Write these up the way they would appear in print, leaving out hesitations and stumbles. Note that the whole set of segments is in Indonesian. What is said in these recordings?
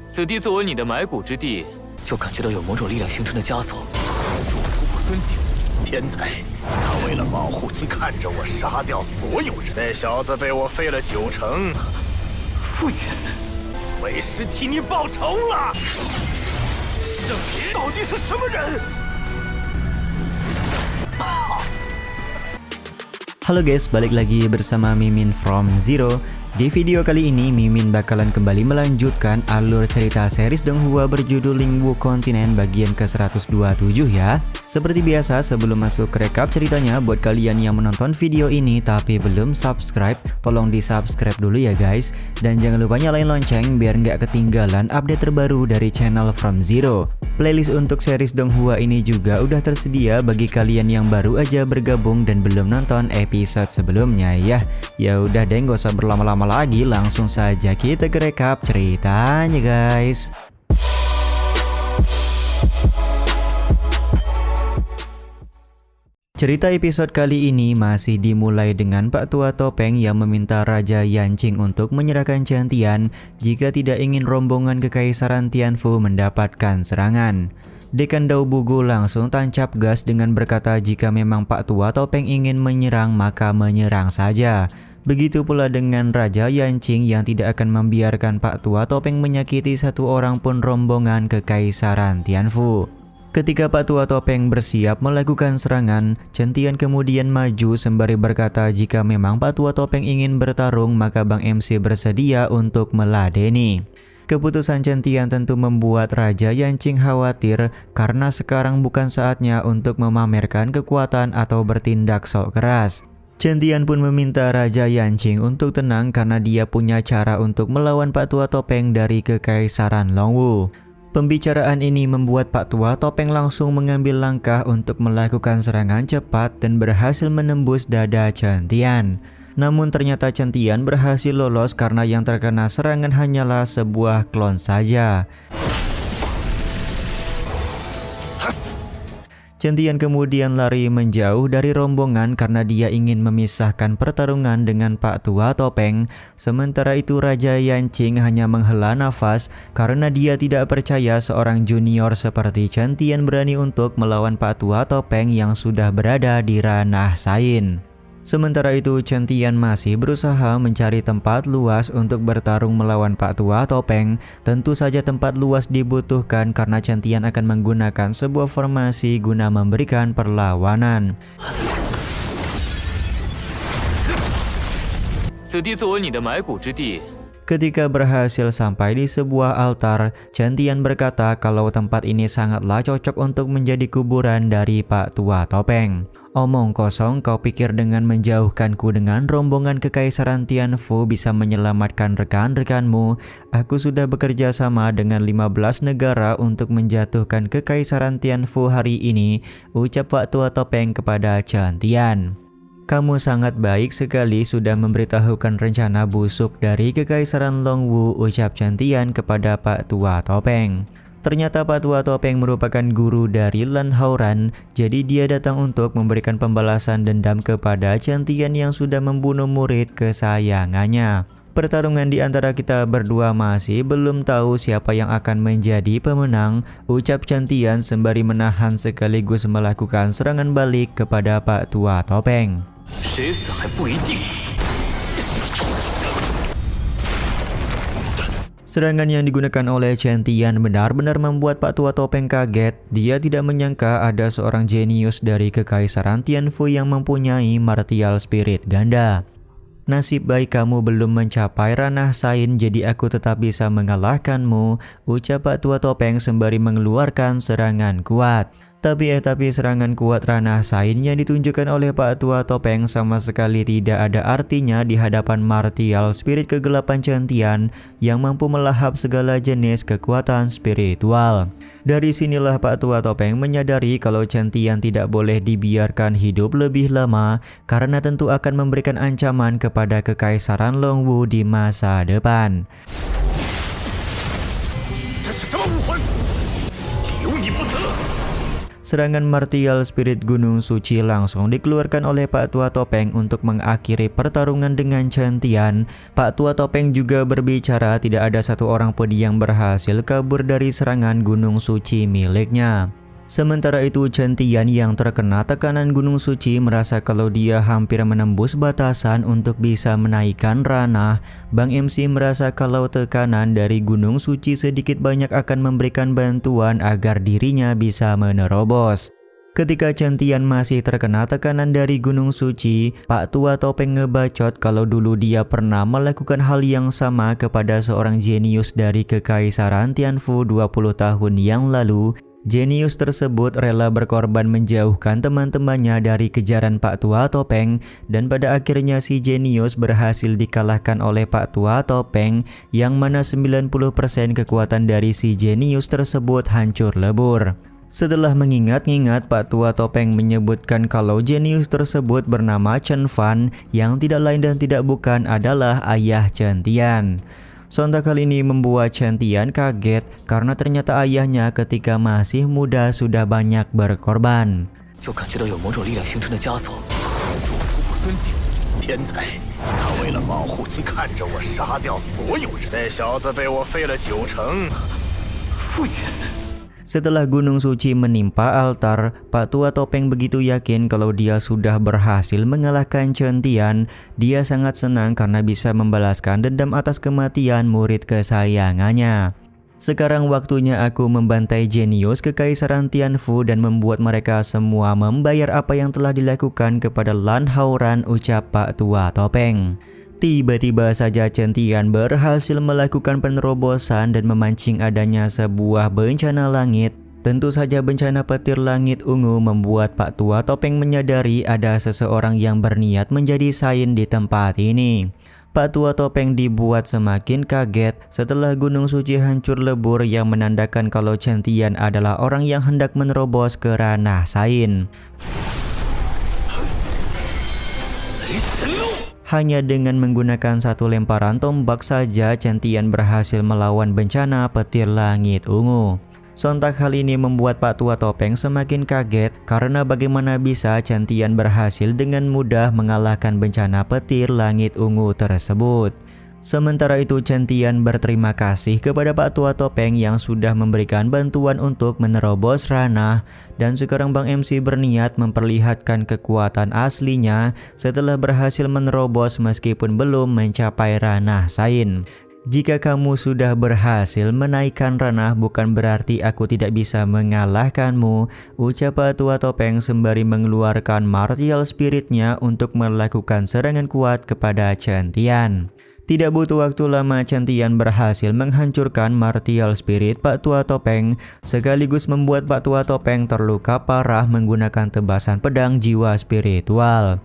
此地作为你的埋骨之地，就感觉到有某种力量形成的枷锁，使我突破尊境。天才，他为了保护亲，看着我杀掉所有人。那小子被我废了90%，父亲，为师替你报仇了。圣爷到底是什么人？Halo guys, balik lagi bersama Mimin from Zero. Di video kali ini Mimin bakalan kembali melanjutkan alur cerita series Donghua berjudul Lingwu Continent bagian ke-127 ya. Seperti biasa sebelum masuk ke rekap ceritanya, buat kalian yang menonton video ini tapi belum subscribe, tolong di subscribe dulu ya guys. Dan jangan lupa nyalain lonceng biar nggak ketinggalan update terbaru dari channel From Zero. Playlist untuk series Donghua ini juga udah tersedia bagi kalian yang baru aja bergabung dan belum nonton episode sebelumnya ya. Ya udah deh, nggak usah berlama-lama lagi, langsung saja kita ke rekap ceritanya guys. Cerita episode kali ini masih dimulai dengan Pak Tua Topeng yang meminta Raja Yanqing untuk menyerahkan Chen Tian jika tidak ingin rombongan Kekaisaran Tianfu mendapatkan serangan. Dekan Dao Bugu langsung tancap gas dengan berkata jika memang Pak Tua Topeng ingin menyerang maka menyerang saja. Begitu pula dengan Raja Yanqing yang tidak akan membiarkan Pak Tua Topeng menyakiti satu orang pun rombongan Kekaisaran Tianfu. Ketika Pak Tua Topeng bersiap melakukan serangan, Chen Tian kemudian maju sembari berkata jika memang Pak Tua Topeng ingin bertarung maka Bang MC bersedia untuk meladeni. Keputusan Chen Tian tentu membuat Raja Yanqing khawatir karena sekarang bukan saatnya untuk memamerkan kekuatan atau bertindak sok keras. Chen Tian pun meminta Raja Yanqing untuk tenang karena dia punya cara untuk melawan Pak Tua Topeng dari Kekaisaran Longwu. Pembicaraan ini membuat Pak Tua Topeng langsung mengambil langkah untuk melakukan serangan cepat dan berhasil menembus dada Chen Tian. Namun ternyata Chen Tian berhasil lolos karena yang terkena serangan hanyalah sebuah klon saja. Chen Tian kemudian lari menjauh dari rombongan karena dia ingin memisahkan pertarungan dengan Pak Tua Topeng. Sementara itu Raja Yanqing hanya menghela nafas karena dia tidak percaya seorang junior seperti Chen Tian berani untuk melawan Pak Tua Topeng yang sudah berada di ranah Sain. Sementara itu Chen Tian masih berusaha mencari tempat luas untuk bertarung melawan Pak Tua Topeng. Tentu saja tempat luas dibutuhkan karena Chen Tian akan menggunakan sebuah formasi guna memberikan perlawanan. 此地作为你的埋骨之地。 Ketika berhasil sampai di sebuah altar, Chen Tian berkata kalau tempat ini sangatlah cocok untuk menjadi kuburan dari Pak Tua Topeng. Omong kosong, kau pikir dengan menjauhkanku dengan rombongan Kekaisaran Tianfu bisa menyelamatkan rekan-rekanmu? Aku sudah bekerja sama dengan 15 negara untuk menjatuhkan Kekaisaran Tianfu hari ini, ucap Pak Tua Topeng kepada Chen Tian. Kamu sangat baik sekali sudah memberitahukan rencana busuk dari Kekaisaran Longwu, ucap Chen Tian kepada Pak Tua Topeng. Ternyata Pak Tua Topeng merupakan guru dari Lan Hauran, jadi dia datang untuk memberikan pembalasan dendam kepada Chen Tian yang sudah membunuh murid kesayangannya. Pertarungan di antara kita berdua masih belum tahu siapa yang akan menjadi pemenang, ucap Chen Tian sembari menahan sekaligus melakukan serangan balik kepada Pak Tua Topeng. Serangan yang digunakan oleh Chen Tian benar-benar membuat Pak Tua Topeng kaget. Dia tidak menyangka ada seorang jenius dari Kekaisaran Tianfu yang mempunyai martial spirit ganda. Nasib baik kamu belum mencapai ranah Sain, jadi aku tetap bisa mengalahkanmu, ucap Pak Tua Topeng sembari mengeluarkan serangan kuat. Tapi serangan kuat ranah Sain yang ditunjukkan oleh Pak Tua Topeng sama sekali tidak ada artinya di hadapan martial spirit kegelapan Chen Tian yang mampu melahap segala jenis kekuatan spiritual. Dari sinilah Pak Tua Topeng menyadari kalau Chen Tian tidak boleh dibiarkan hidup lebih lama karena tentu akan memberikan ancaman kepada Kekaisaran Longwu di masa depan. Serangan martial spirit Gunung Suci langsung dikeluarkan oleh Pak Tua Topeng untuk mengakhiri pertarungan dengan Chen Tian. Pak Tua Topeng juga berbicara tidak ada satu orang pun yang berhasil kabur dari serangan Gunung Suci miliknya. Sementara itu Chen Tian yang terkena tekanan Gunung Suci merasa kalau dia hampir menembus batasan untuk bisa menaikkan ranah. Bang MC merasa kalau tekanan dari Gunung Suci sedikit banyak akan memberikan bantuan agar dirinya bisa menerobos. Ketika Chen Tian masih terkena tekanan dari Gunung Suci, Pak Tua Topeng ngebacot kalau dulu dia pernah melakukan hal yang sama kepada seorang jenius dari Kekaisaran Tianfu 20 tahun yang lalu. Jenius tersebut rela berkorban menjauhkan teman-temannya dari kejaran Pak Tua Topeng dan pada akhirnya si jenius berhasil dikalahkan oleh Pak Tua Topeng yang mana 90% kekuatan dari si jenius tersebut hancur lebur. Setelah mengingat-ingat, Pak Tua Topeng menyebutkan kalau jenius tersebut bernama Chen Fan yang tidak lain dan tidak bukan adalah ayah Chen Tian. Sontak hal ini membuat Chen Tian kaget karena ternyata ayahnya ketika masih muda sudah banyak berkorban. 就感觉到有某种力量形成的枷锁，阻突破尊敬。天才，他为了保护亲，看着我杀掉所有人。那小子被我废了90%。父亲。 Setelah Gunung Suci menimpa altar, Pak Tua Topeng begitu yakin kalau dia sudah berhasil mengalahkan Chen Tian. Dia sangat senang karena bisa membalaskan dendam atas kematian murid kesayangannya. Sekarang waktunya aku membantai jenius Kekaisaran Tianfu dan membuat mereka semua membayar apa yang telah dilakukan kepada Lan Hauran, ucap Pak Tua Topeng. Tiba-tiba saja Chen Tian berhasil melakukan penerobosan dan memancing adanya sebuah bencana langit. Tentu saja bencana petir langit ungu membuat Pak Tua Topeng menyadari ada seseorang yang berniat menjadi sain di tempat ini. Pak Tua Topeng dibuat semakin kaget setelah Gunung Suci hancur lebur yang menandakan kalau Chen Tian adalah orang yang hendak menerobos ke ranah sain. Hanya dengan menggunakan satu lemparan tombak saja Chen Tian berhasil melawan bencana petir langit ungu. Sontak hal ini membuat Pak Tua Topeng semakin kaget karena bagaimana bisa Chen Tian berhasil dengan mudah mengalahkan bencana petir langit ungu tersebut. Sementara itu Chen Tian berterima kasih kepada Pak Tua Topeng yang sudah memberikan bantuan untuk menerobos ranah dan sekarang Bang MC berniat memperlihatkan kekuatan aslinya setelah berhasil menerobos meskipun belum mencapai ranah sain. Jika kamu sudah berhasil menaikkan ranah bukan berarti aku tidak bisa mengalahkanmu, ucap Pak Tua Topeng sembari mengeluarkan martial spiritnya untuk melakukan serangan kuat kepada Chen Tian. Tidak butuh waktu lama Chen Tian berhasil menghancurkan martial spirit Pak Tua Topeng sekaligus membuat Pak Tua Topeng terluka parah menggunakan tebasan pedang jiwa spiritual.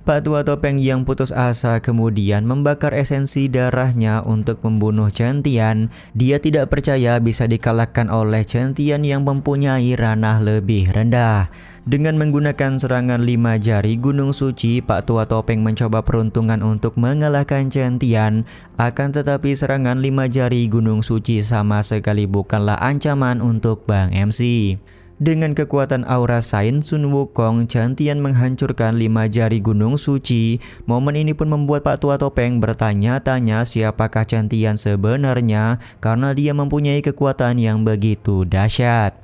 Pak Tua Topeng yang putus asa kemudian membakar esensi darahnya untuk membunuh Chen Tian. Dia tidak percaya bisa dikalahkan oleh Chen Tian yang mempunyai ranah lebih rendah. Dengan menggunakan serangan 5 jari Gunung Suci, Pak Tua Topeng mencoba peruntungan untuk mengalahkan Chen Tian. Akan tetapi serangan 5 jari Gunung Suci sama sekali bukanlah ancaman untuk Bang MC. Dengan kekuatan aura Sain Sun Wukong, Chen Tian menghancurkan 5 jari Gunung Suci. Momen ini pun membuat Pak Tua Topeng bertanya-tanya siapakah Chen Tian sebenarnya karena dia mempunyai kekuatan yang begitu dahsyat.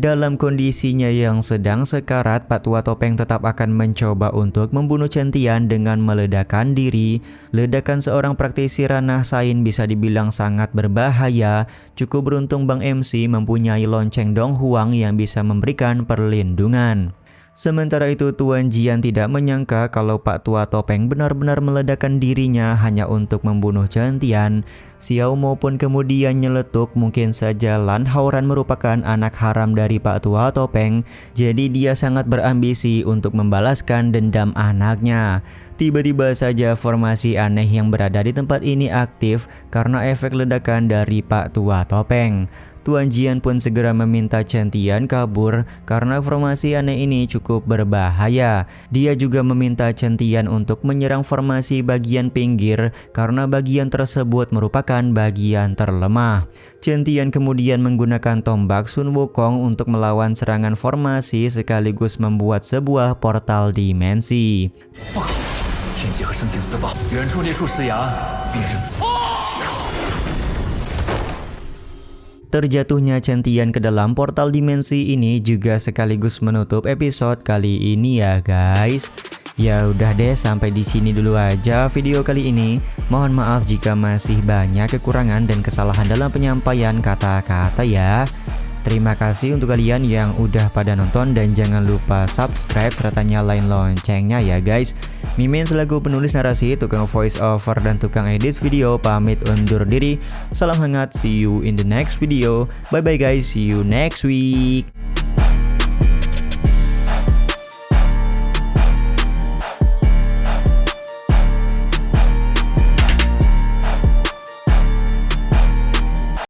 Dalam kondisinya yang sedang sekarat, Pak Tua Topeng tetap akan mencoba untuk membunuh Chen Tian dengan meledakkan diri. Ledakan seorang praktisi ranah sain bisa dibilang sangat berbahaya. Cukup beruntung Bang MC mempunyai lonceng Dong Huang yang bisa memberikan perlindungan. Sementara itu Tuan Jian tidak menyangka kalau Pak Tua Topeng benar-benar meledakkan dirinya hanya untuk membunuh Chen Tian. Xiao Mo pun kemudian nyeletuk mungkin saja Lan Haoran merupakan anak haram dari Pak Tua Topeng, jadi dia sangat berambisi untuk membalaskan dendam anaknya. Tiba-tiba saja formasi aneh yang berada di tempat ini aktif karena efek ledakan dari Pak Tua Topeng. Tuan Jian pun segera meminta Chen Tian kabur karena formasi aneh ini cukup berbahaya. Dia juga meminta Chen Tian untuk menyerang formasi bagian pinggir karena bagian tersebut merupakan bagian terlemah. Chen Tian kemudian menggunakan tombak Sun Wukong untuk melawan serangan formasi sekaligus membuat sebuah portal dimensi. 天劫和圣境四法，远处这处石崖便是。 Terjatuhnya Chen Tian ke dalam portal dimensi ini juga sekaligus menutup episode kali ini ya guys. Ya udah deh, sampai di sini dulu aja video kali ini. Mohon maaf jika masih banyak kekurangan dan kesalahan dalam penyampaian kata-kata ya. Terima kasih untuk kalian yang udah pada nonton dan jangan lupa subscribe serta nyalain loncengnya ya guys. Mimin selaku penulis narasi, tukang voice over dan tukang edit video pamit undur diri. Salam hangat, see you in the next video. Bye bye guys, see you next week.